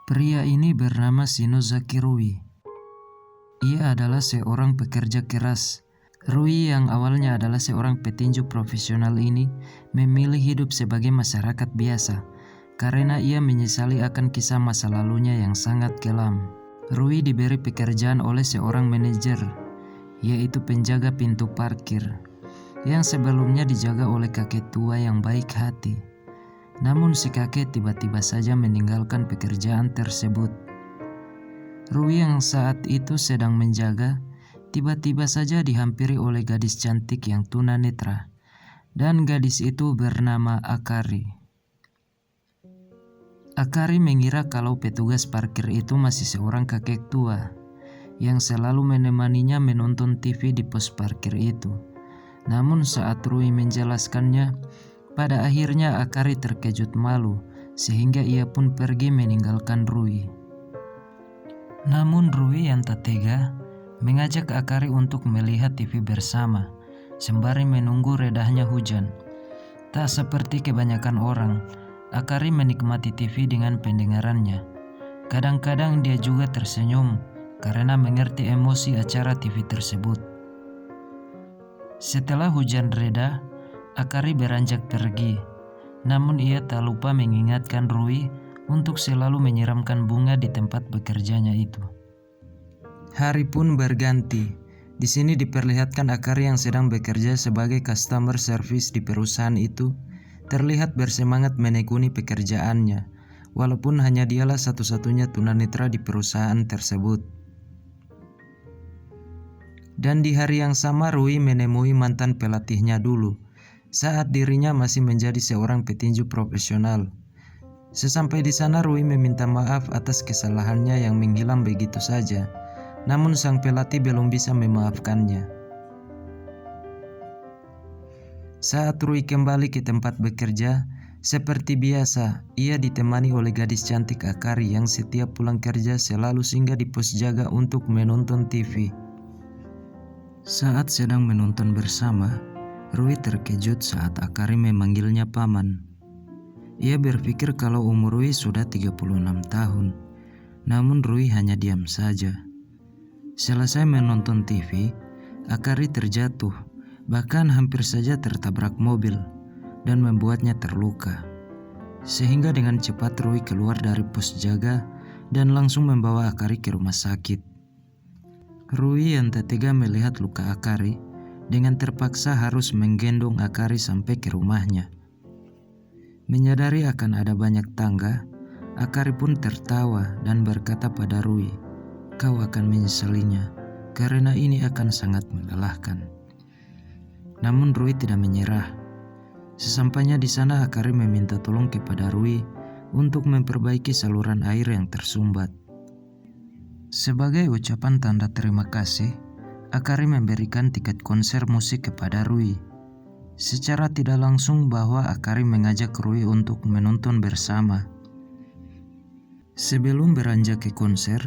Pria ini bernama Shinozaki Rui. Ia adalah seorang pekerja keras. Rui yang awalnya adalah seorang petinju profesional ini memilih hidup sebagai masyarakat biasa karena ia menyesali akan kisah masa lalunya yang sangat kelam. Rui diberi pekerjaan oleh seorang manajer, yaitu penjaga pintu parkir, yang sebelumnya dijaga oleh kakek tua yang baik hati. Namun si kakek tiba-tiba saja meninggalkan pekerjaan tersebut. Rui yang saat itu sedang menjaga, tiba-tiba saja dihampiri oleh gadis cantik yang tunanetra, dan gadis itu bernama Akari. Akari mengira kalau petugas parkir itu masih seorang kakek tua yang selalu menemaninya menonton TV di pos parkir itu. Namun saat Rui menjelaskannya, pada akhirnya Akari terkejut malu sehingga ia pun pergi meninggalkan Rui. Namun Rui yang tak tega mengajak Akari untuk melihat TV bersama sembari menunggu redahnya hujan. Tak seperti kebanyakan orang, Akari menikmati TV dengan pendengarannya. Kadang-kadang dia juga tersenyum karena mengerti emosi acara TV tersebut. Setelah hujan reda, Akari beranjak pergi. Namun ia tak lupa mengingatkan Rui untuk selalu menyiramkan bunga di tempat bekerjanya itu. Hari pun berganti. Di sini diperlihatkan Akari yang sedang bekerja sebagai customer service di perusahaan itu terlihat bersemangat menekuni pekerjaannya, walaupun hanya dialah satu-satunya tunanetra di perusahaan tersebut. Dan di hari yang sama Rui menemui mantan pelatihnya dulu, saat dirinya masih menjadi seorang petinju profesional. Sesampai di sana Rui meminta maaf atas kesalahannya yang menghilang begitu saja, namun sang pelatih belum bisa memaafkannya. Saat Rui kembali ke tempat bekerja, seperti biasa, ia ditemani oleh gadis cantik Akari yang setiap pulang kerja selalu singgah di pos jaga untuk menonton TV. Saat sedang menonton bersama, Rui terkejut saat Akari memanggilnya paman. Ia berpikir kalau umur Rui sudah 36 tahun, namun Rui hanya diam saja. Selesai menonton TV, Akari terjatuh, bahkan hampir saja tertabrak mobil, dan membuatnya terluka. Sehingga dengan cepat Rui keluar dari pos jaga dan langsung membawa Akari ke rumah sakit. Rui yang tak tega melihat luka Akari, dengan terpaksa harus menggendong Akari sampai ke rumahnya. Menyadari akan ada banyak tangga, Akari pun tertawa dan berkata pada Rui, "Kau akan menyesalinya, karena ini akan sangat melelahkan." Namun Rui tidak menyerah. Sesampainya di sana Akari meminta tolong kepada Rui untuk memperbaiki saluran air yang tersumbat. Sebagai ucapan tanda terima kasih, Akari memberikan tiket konser musik kepada Rui. Secara tidak langsung bahwa Akari mengajak Rui untuk menonton bersama. Sebelum beranjak ke konser,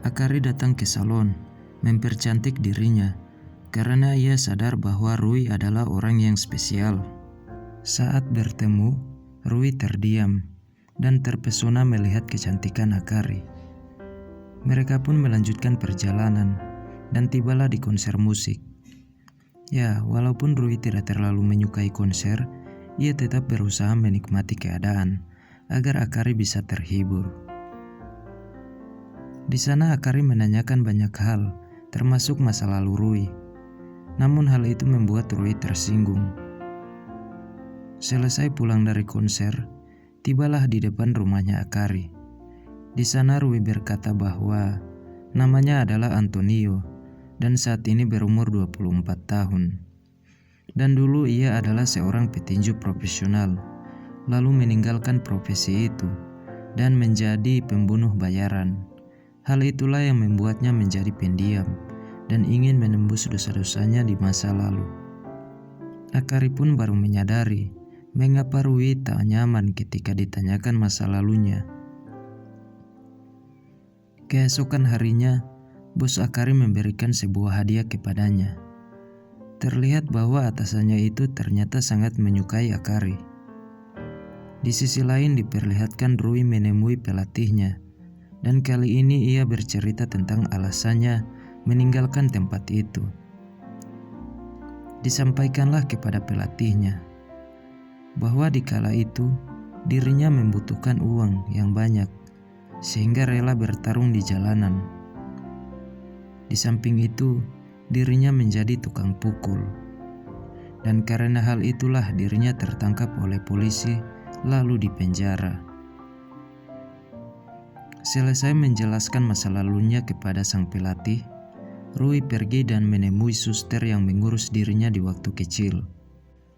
Akari datang ke salon, mempercantik dirinya, karena ia sadar bahwa Rui adalah orang yang spesial. Saat bertemu, Rui terdiam dan terpesona melihat kecantikan Akari. Mereka pun melanjutkan perjalanan dan tibalah di konser musik. Ya, walaupun Rui tidak terlalu menyukai konser, ia tetap berusaha menikmati keadaan agar Akari bisa terhibur. Di sana Akari menanyakan banyak hal, termasuk masa lalu Rui. Namun hal itu membuat Rui tersinggung. Selesai pulang dari konser, tibalah di depan rumahnya Akari. Di sana Rui berkata bahwa namanya adalah Antonio dan saat ini berumur 24 tahun. Dan dulu ia adalah seorang petinju profesional, lalu meninggalkan profesi itu dan menjadi pembunuh bayaran. Hal itulah yang membuatnya menjadi pendiam dan ingin menembus dosa-dosanya di masa lalu. Akari pun baru menyadari mengapa Rui tak nyaman ketika ditanyakan masa lalunya. Keesokan harinya, bos Akari memberikan sebuah hadiah kepadanya. Terlihat bahwa atasannya itu ternyata sangat menyukai Akari. Di sisi lain diperlihatkan Rui menemui pelatihnya dan kali ini ia bercerita tentang alasannya meninggalkan tempat itu. Disampaikanlah kepada pelatihnya bahwa di kala itu dirinya membutuhkan uang yang banyak sehingga rela bertarung di jalanan. Di samping itu, dirinya menjadi tukang pukul. Dan karena hal itulah dirinya tertangkap oleh polisi lalu dipenjara. Selesai menjelaskan masa lalunya kepada sang pelatih, Rui pergi dan menemui suster yang mengurus dirinya di waktu kecil.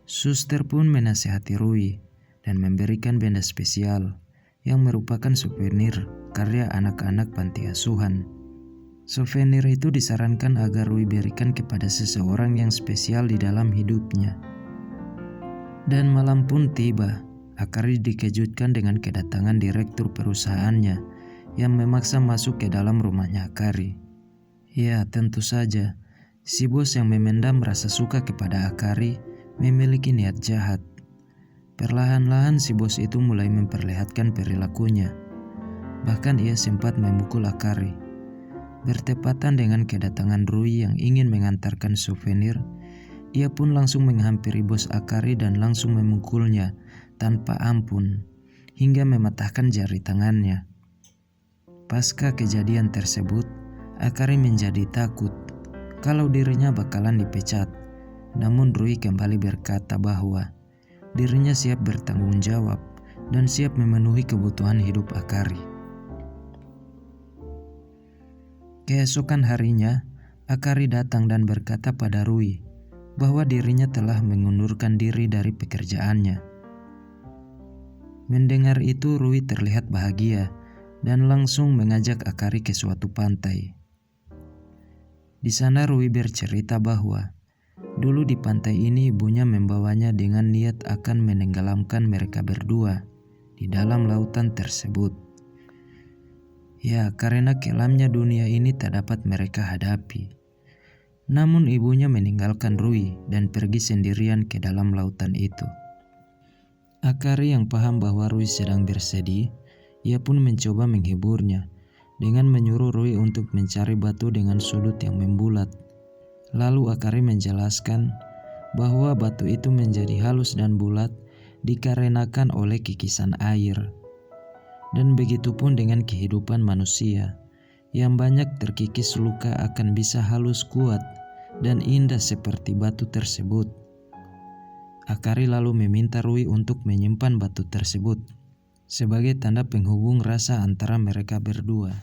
Suster pun menasihati Rui dan memberikan benda spesial yang merupakan souvenir karya anak-anak panti asuhan. Souvenir itu disarankan agar Rui berikan kepada seseorang yang spesial di dalam hidupnya. Dan malam pun tiba. Akari dikejutkan dengan kedatangan direktur perusahaannya yang memaksa masuk ke dalam rumahnya Akari. Ya, tentu saja, si bos yang memendam rasa suka kepada Akari memiliki niat jahat. Perlahan-lahan si bos itu mulai memperlihatkan perilakunya. Bahkan ia sempat memukul Akari. Bertepatan dengan kedatangan Rui yang ingin mengantarkan souvenir, ia pun langsung menghampiri bos Akari dan langsung memukulnya tanpa ampun hingga mematahkan jari tangannya. Pasca kejadian tersebut, Akari menjadi takut kalau dirinya bakalan dipecat. Namun Rui kembali berkata bahwa dirinya siap bertanggung jawab dan siap memenuhi kebutuhan hidup Akari. Keesokan harinya, Akari datang dan berkata pada Rui bahwa dirinya telah mengundurkan diri dari pekerjaannya. Mendengar itu, Rui terlihat bahagia dan langsung mengajak Akari ke suatu pantai. Di sana Rui bercerita bahwa dulu di pantai ini ibunya membawanya dengan niat akan menenggelamkan mereka berdua di dalam lautan tersebut. Ya, karena kelamnya dunia ini tak dapat mereka hadapi. Namun ibunya meninggalkan Rui dan pergi sendirian ke dalam lautan itu. Akari yang paham bahwa Rui sedang bersedih, ia pun mencoba menghiburnya dengan menyuruh Rui untuk mencari batu dengan sudut yang membulat. Lalu Akari menjelaskan bahwa batu itu menjadi halus dan bulat dikarenakan oleh kikisan air. Dan begitu pun dengan kehidupan manusia yang banyak terkikis luka akan bisa halus kuat dan indah seperti batu tersebut. Akari lalu meminta Rui untuk menyimpan batu tersebut sebagai tanda penghubung rasa antara mereka berdua.